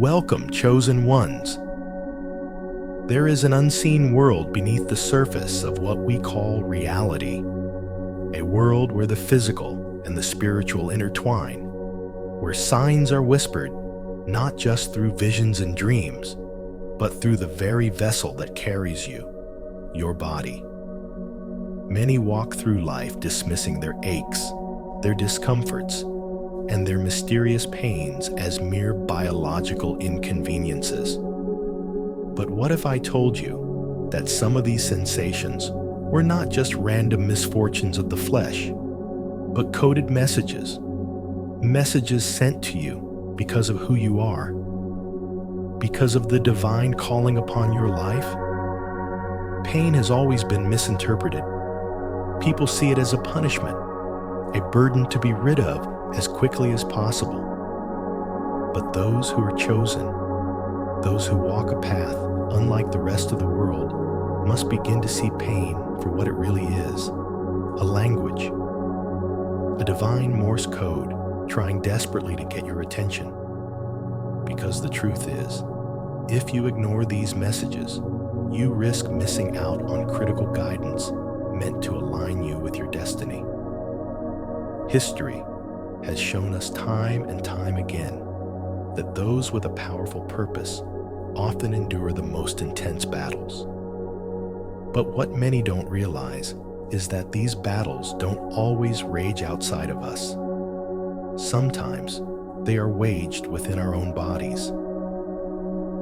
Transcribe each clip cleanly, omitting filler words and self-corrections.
Welcome, chosen ones. There is an unseen world beneath the surface of what we call reality, a world where the physical and the spiritual intertwine, where signs are whispered not just through visions and dreams, but through the very vessel that carries you, your body. Many walk through life dismissing their aches, their discomforts, and their mysterious pains as mere biological inconveniences. But what if I told you that some of these sensations were not just random misfortunes of the flesh, but coded messages, messages sent to you because of who you are, because of the divine calling upon your life? Pain has always been misinterpreted. People see it as a punishment, a burden to be rid of as quickly as possible. But those who are chosen, those who walk a path unlike the rest of the world, must begin to see pain for what it really is, a language, a divine Morse code trying desperately to get your attention. Because the truth is, if you ignore these messages, you risk missing out on critical guidance meant to align you with your destiny. History has shown us time and time again that those with a powerful purpose often endure the most intense battles. But what many don't realize is that these battles don't always rage outside of us. Sometimes they are waged within our own bodies.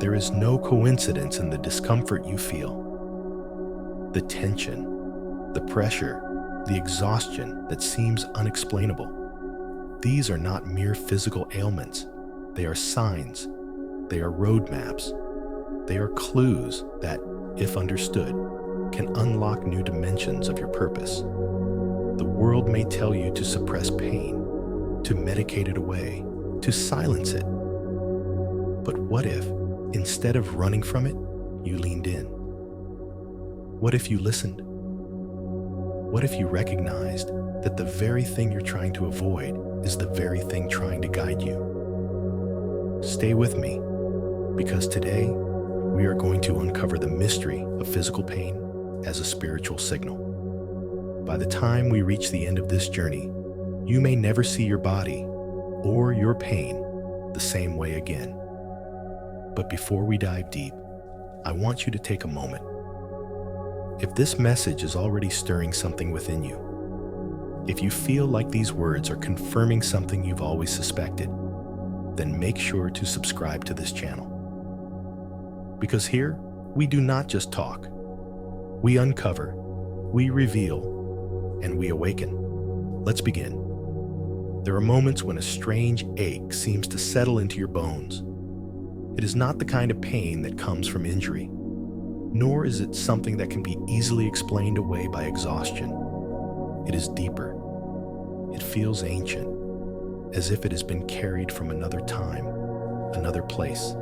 There is no coincidence in the discomfort you feel, the tension, the pressure, the exhaustion that seems unexplainable. These are not mere physical ailments. They are signs. They are roadmaps. They are clues that, if understood, can unlock new dimensions of your purpose. The world may tell you to suppress pain, to medicate it away, to silence it. But what if, instead of running from it, you leaned in? What if you listened? What if you recognized that the very thing you're trying to avoid is the very thing trying to guide you? Stay with me, because today we are going to uncover the mystery of physical pain as a spiritual signal. By the time we reach the end of this journey, you may never see your body or your pain the same way again. But before we dive deep, I want you to take a moment. If this message is already stirring something within you, if you feel like these words are confirming something you've always suspected, then make sure to subscribe to this channel. Because here, we do not just talk. We uncover, we reveal, and we awaken. Let's begin. There are moments when a strange ache seems to settle into your bones. It is not the kind of pain that comes from injury, nor is it something that can be easily explained away by exhaustion. It is deeper. It feels ancient, as if it has been carried from another time, another place.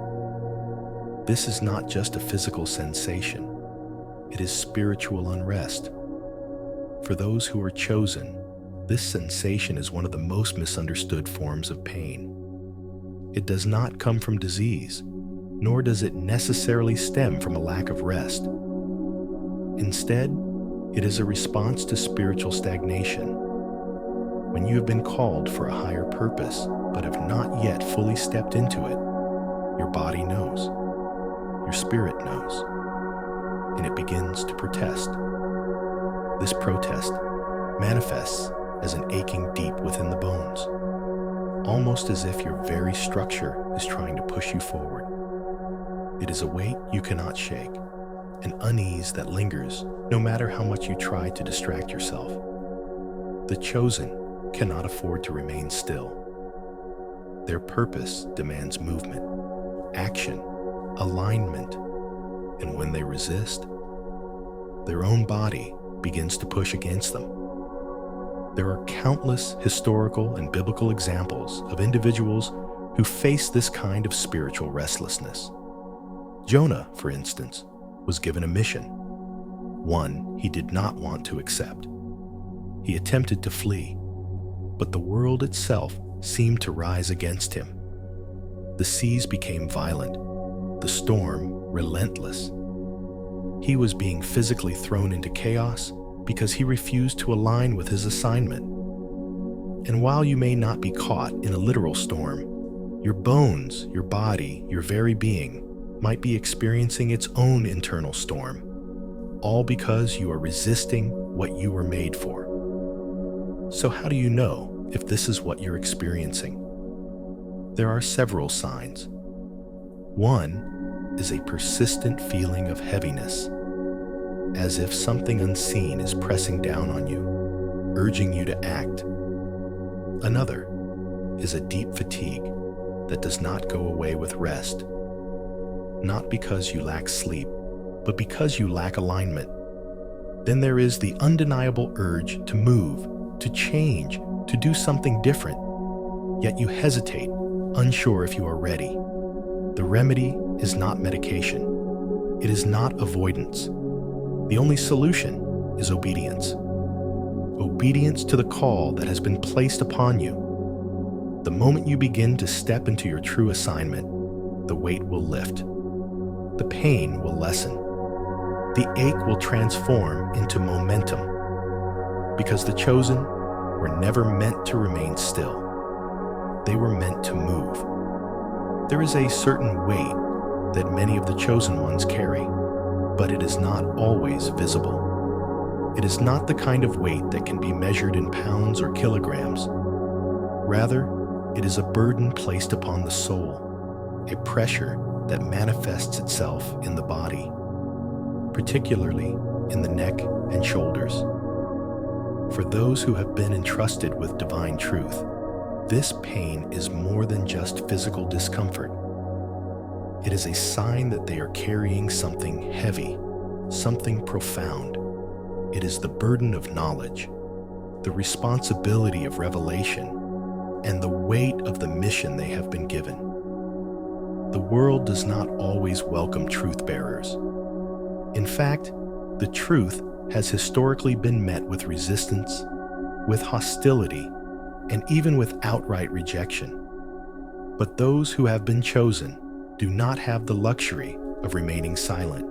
This is not just a physical sensation. It is spiritual unrest. For those who are chosen, this sensation is one of the most misunderstood forms of pain. It does not come from disease, nor does it necessarily stem from a lack of rest. Instead, it is a response to spiritual stagnation. When you have been called for a higher purpose, but have not yet fully stepped into it, your body knows, your spirit knows, and it begins to protest. This protest manifests as an aching deep within the bones, almost as if your very structure is trying to push you forward. It is a weight you cannot shake, an unease that lingers no matter how much you try to distract yourself. The chosen cannot afford to remain still. Their purpose demands movement, action, alignment, and when they resist, their own body begins to push against them. There are countless historical and biblical examples of individuals who face this kind of spiritual restlessness. Jonah, for instance, was given a mission, one he did not want to accept. He attempted to flee, but the world itself seemed to rise against him. The seas became violent, the storm relentless. He was being physically thrown into chaos because he refused to align with his assignment. And while you may not be caught in a literal storm, your bones, your body, your very being might be experiencing its own internal storm, all because you are resisting what you were made for. So how do you know if this is what you're experiencing? There are several signs. One is a persistent feeling of heaviness, as if something unseen is pressing down on you, urging you to act. Another is a deep fatigue that does not go away with rest, not because you lack sleep, but because you lack alignment. Then there is the undeniable urge to move, to change, to do something different, yet you hesitate, unsure if you are ready. The remedy is not medication. It is not avoidance. The only solution is obedience. Obedience to the call that has been placed upon you. The moment you begin to step into your true assignment, the weight will lift. The pain will lessen. The ache will transform into momentum. Because the chosen were never meant to remain still. They were meant to move. There is a certain weight that many of the chosen ones carry, but it is not always visible. It is not the kind of weight that can be measured in pounds or kilograms. Rather, it is a burden placed upon the soul, a pressure that manifests itself in the body, particularly in the neck and shoulders. For those who have been entrusted with divine truth, this pain is more than just physical discomfort. It is a sign that they are carrying something heavy, something profound. It is the burden of knowledge, the responsibility of revelation, and the weight of the mission they have been given. The world does not always welcome truth bearers. In fact, the truth has historically been met with resistance, with hostility, and even with outright rejection. But those who have been chosen do not have the luxury of remaining silent.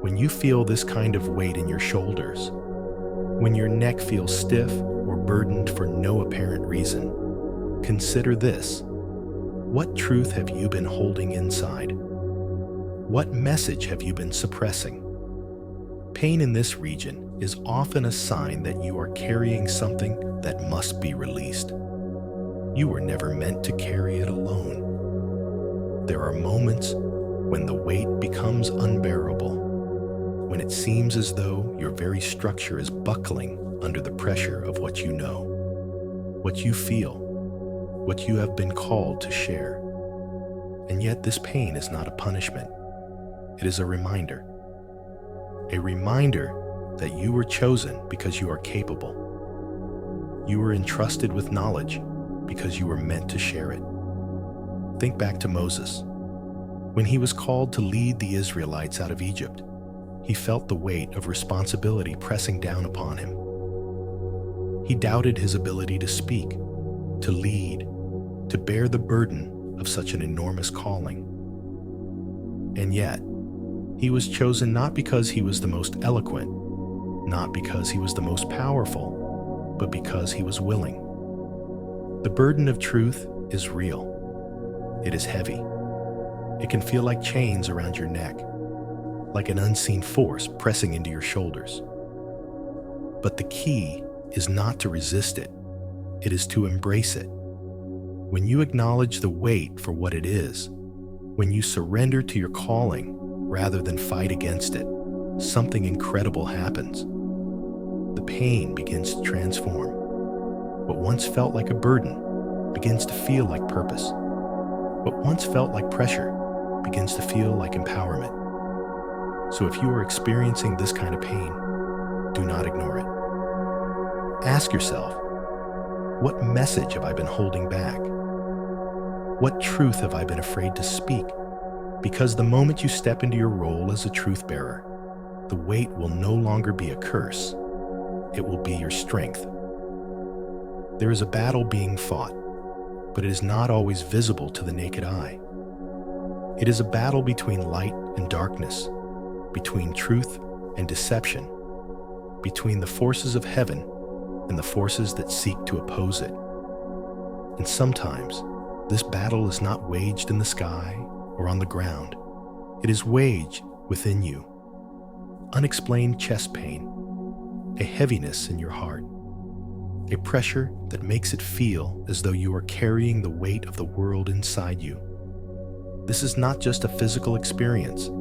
When you feel this kind of weight in your shoulders, when your neck feels stiff or burdened for no apparent reason, consider this. What truth have you been holding inside? What message have you been suppressing? Pain in this region is often a sign that you are carrying something that must be released. You were never meant to carry it alone. There are moments when the weight becomes unbearable, when it seems as though your very structure is buckling under the pressure of what you know, what you feel, what you have been called to share. And yet this pain is not a punishment. It is a reminder that you were chosen because you are capable. You were entrusted with knowledge because you were meant to share it. Think back to Moses. When he was called to lead the Israelites out of Egypt, he felt the weight of responsibility pressing down upon him. He doubted his ability to speak, to lead, to bear the burden of such an enormous calling. And yet, he was chosen not because he was the most eloquent, not because he was the most powerful, but because he was willing. The burden of truth is real. It is heavy. It can feel like chains around your neck, like an unseen force pressing into your shoulders. But the key is not to resist it. It is to embrace it. When you acknowledge the weight for what it is, when you surrender to your calling rather than fight against it, something incredible happens. The pain begins to transform. What once felt like a burden begins to feel like purpose. What once felt like pressure begins to feel like empowerment. So if you are experiencing this kind of pain, do not ignore it. Ask yourself, what message have I been holding back? What truth have I been afraid to speak? Because the moment you step into your role as a truth bearer, the weight will no longer be a curse. It will be your strength. There is a battle being fought, but it is not always visible to the naked eye. It is a battle between light and darkness, between truth and deception, between the forces of heaven and the forces that seek to oppose it. And sometimes, this battle is not waged in the sky or on the ground. It is waged within you. Unexplained chest pain, a heaviness in your heart, a pressure that makes it feel as though you are carrying the weight of the world inside you. This is not just a physical experience.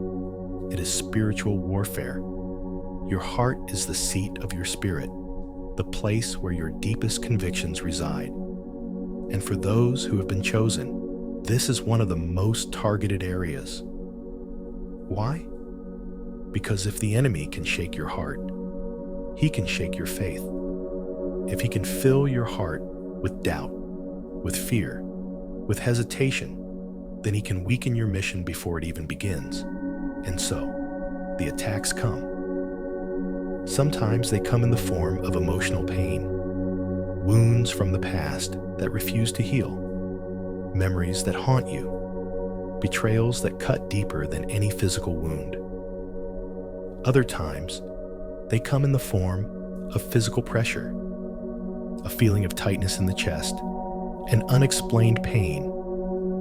It is spiritual warfare. Your heart is the seat of your spirit, the place where your deepest convictions reside. And for those who have been chosen, this is one of the most targeted areas. Why? Because if the enemy can shake your heart, he can shake your faith. If he can fill your heart with doubt, with fear, with hesitation, then he can weaken your mission before it even begins. And so, the attacks come. Sometimes they come in the form of emotional pain, wounds from the past that refuse to heal, memories that haunt you, betrayals that cut deeper than any physical wound. Other times, they come in the form of physical pressure, a feeling of tightness in the chest, an unexplained pain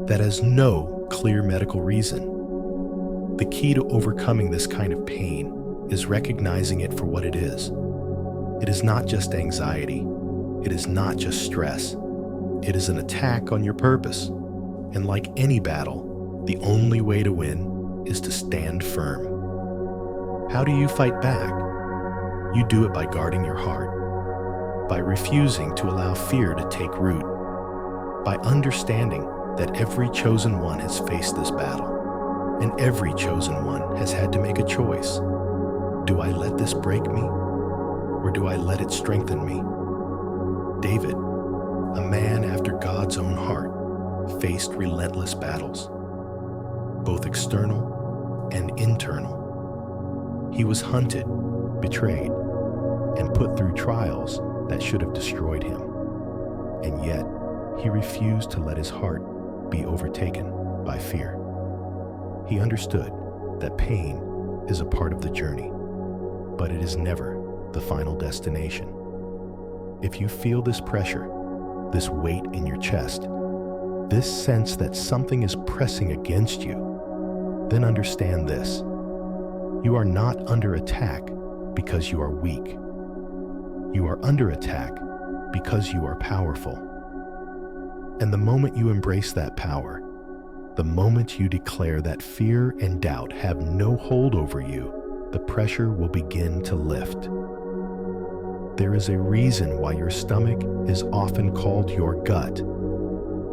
that has no clear medical reason. The key to overcoming this kind of pain is recognizing it for what it is. It is not just anxiety. It is not just stress. It is an attack on your purpose. And like any battle, the only way to win is to stand firm. How do you fight back? You do it by guarding your heart, by refusing to allow fear to take root, by understanding that every chosen one has faced this battle, and every chosen one has had to make a choice. Do I let this break me, or do I let it strengthen me? David, a man after God's own heart, faced relentless battles, both external and internal. He was hunted, betrayed, and put through trials that should have destroyed him. And yet, he refused to let his heart be overtaken by fear. He understood that pain is a part of the journey, but it is never the final destination. If you feel this pressure, this weight in your chest, this sense that something is pressing against you, then understand this. You are not under attack because you are weak. You are under attack because you are powerful. And the moment you embrace that power, the moment you declare that fear and doubt have no hold over you, the pressure will begin to lift. There is a reason why your stomach is often called your gut,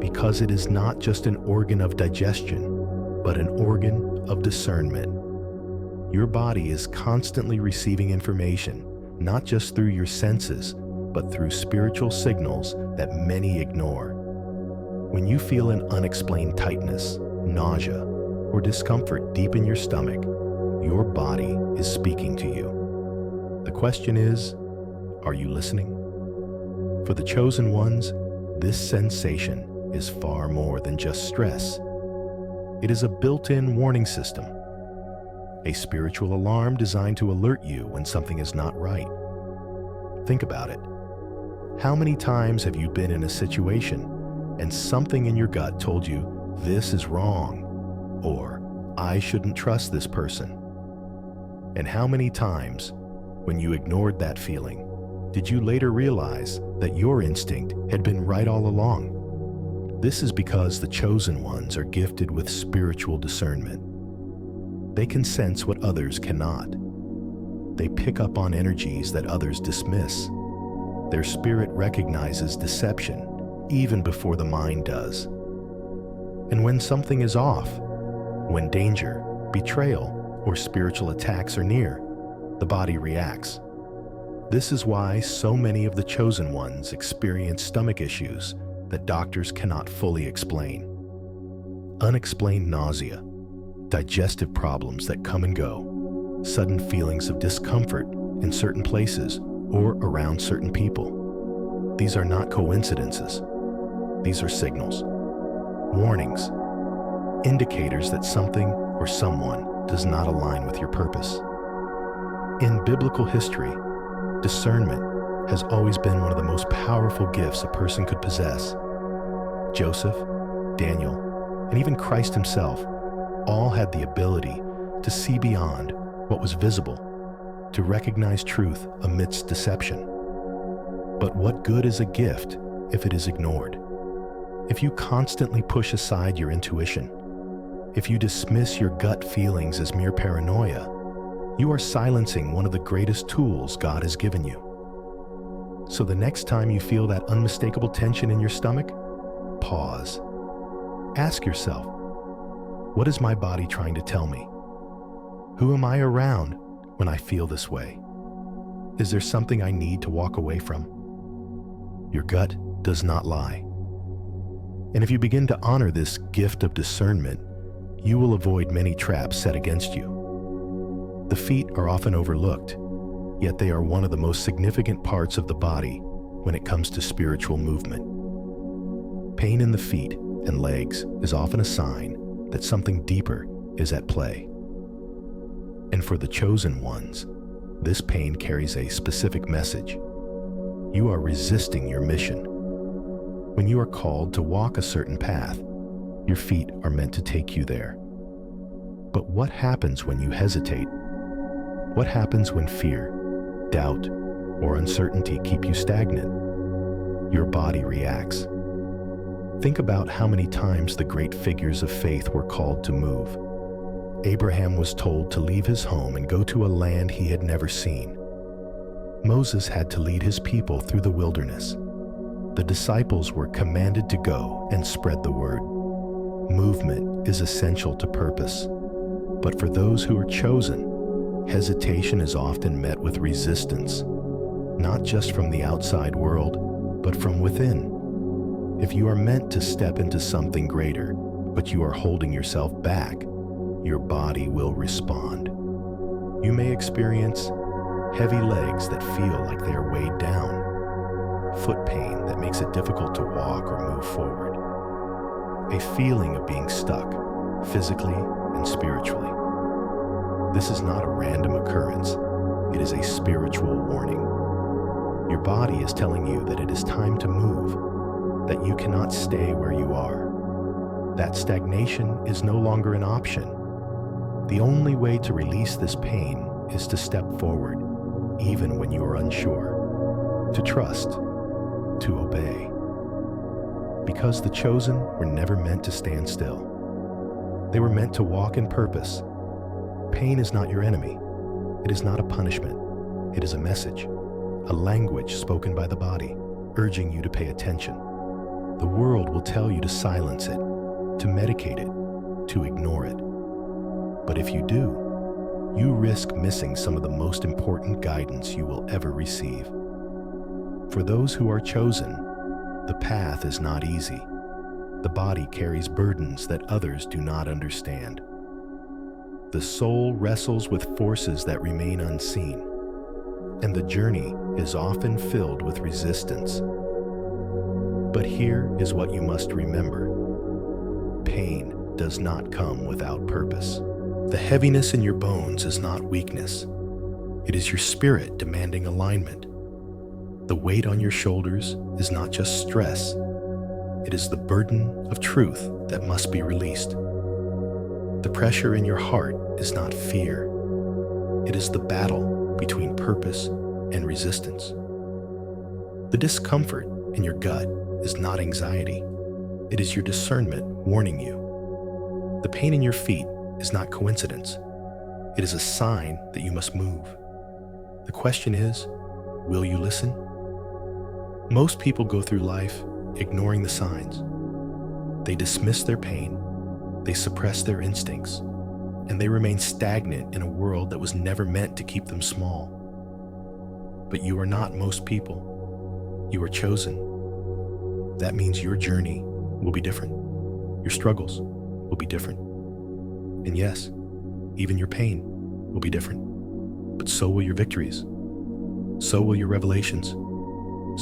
because it is not just an organ of digestion, but an organ of discernment. Your body is constantly receiving information, not just through your senses, but through spiritual signals that many ignore. When you feel an unexplained tightness, nausea, or discomfort deep in your stomach, your body is speaking to you. The question is, are you listening? For the chosen ones, this sensation is far more than just stress. It is a built-in warning system, a spiritual alarm designed to alert you when something is not right. Think about it. How many times have you been in a situation and something in your gut told you, this is wrong, or I shouldn't trust this person? And how many times, when you ignored that feeling, did you later realize that your instinct had been right all along? This is because the chosen ones are gifted with spiritual discernment. They can sense what others cannot. They pick up on energies that others dismiss. Their spirit recognizes deception even before the mind does. And when something is off, when danger, betrayal, or spiritual attacks are near, the body reacts. This is why so many of the chosen ones experience stomach issues that doctors cannot fully explain. Unexplained nausea, digestive problems that come and go, sudden feelings of discomfort in certain places or around certain people. These are not coincidences. These are signals, warnings, indicators that something or someone does not align with your purpose. In biblical history, discernment has always been one of the most powerful gifts a person could possess. Joseph, Daniel, and even Christ himself all had the ability to see beyond what was visible, to recognize truth amidst deception. But what good is a gift if it is ignored? If you constantly push aside your intuition, if you dismiss your gut feelings as mere paranoia, you are silencing one of the greatest tools God has given you. So the next time you feel that unmistakable tension in your stomach, pause. Ask yourself, what is my body trying to tell me? Who am I around when I feel this way? Is there something I need to walk away from? Your gut does not lie. And if you begin to honor this gift of discernment, you will avoid many traps set against you. The feet are often overlooked, yet they are one of the most significant parts of the body when it comes to spiritual movement. Pain in the feet and legs is often a sign that something deeper is at play. And for the chosen ones, this pain carries a specific message. You are resisting your mission. When you are called to walk a certain path, your feet are meant to take you there. But what happens when you hesitate? What happens when fear, doubt, or uncertainty keep you stagnant? Your body reacts. Think about how many times the great figures of faith were called to move. Abraham was told to leave his home and go to a land he had never seen. Moses had to lead his people through the wilderness. The disciples were commanded to go and spread the word. Movement is essential to purpose. But for those who are chosen, hesitation is often met with resistance, not just from the outside world, but from within. If you are meant to step into something greater, but you are holding yourself back, your body will respond. You may experience heavy legs that feel like they are weighed down, foot pain that makes it difficult to walk or move forward, a feeling of being stuck, physically and spiritually. This is not a random occurrence. It is a spiritual warning. Your body is telling you that it is time to move, that you cannot stay where you are. That stagnation is no longer an option. The only way to release this pain is to step forward, even when you are unsure, to trust, to obey. Because the chosen were never meant to stand still. They were meant to walk in purpose. Pain is not your enemy. It is not a punishment. It is a message, a language spoken by the body, urging you to pay attention. The world will tell you to silence it, to medicate it, to ignore it. But if you do, you risk missing some of the most important guidance you will ever receive. For those who are chosen, the path is not easy. The body carries burdens that others do not understand. The soul wrestles with forces that remain unseen, and the journey is often filled with resistance. But here is what you must remember. Pain does not come without purpose. The heaviness in your bones is not weakness. It is your spirit demanding alignment. The weight on your shoulders is not just stress. It is the burden of truth that must be released. The pressure in your heart is not fear. It is the battle between purpose and resistance. The discomfort in your gut is not anxiety. It is your discernment warning you. The pain in your feet is not coincidence. It is a sign that you must move. The question is, will you listen? Most people go through life ignoring the signs. They dismiss their pain, they suppress their instincts, and they remain stagnant in a world that was never meant to keep them small. But you are not most people. You are chosen. That means your journey will be different. Your struggles will be different. And yes, even your pain will be different. But so will your victories. So will your revelations.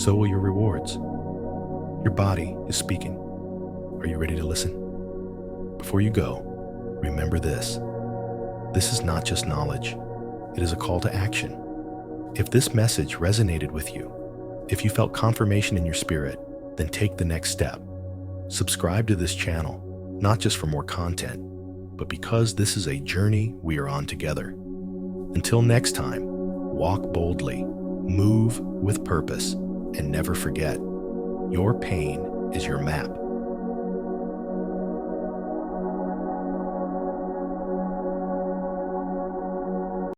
So will your rewards. Your body is speaking. Are you ready to listen? Before you go, remember this. This is not just knowledge. It is a call to action. If this message resonated with you, if you felt confirmation in your spirit, then take the next step. Subscribe to this channel, not just for more content, but because this is a journey we are on together. Until next time, walk boldly, move with purpose, and never forget, your pain is your map.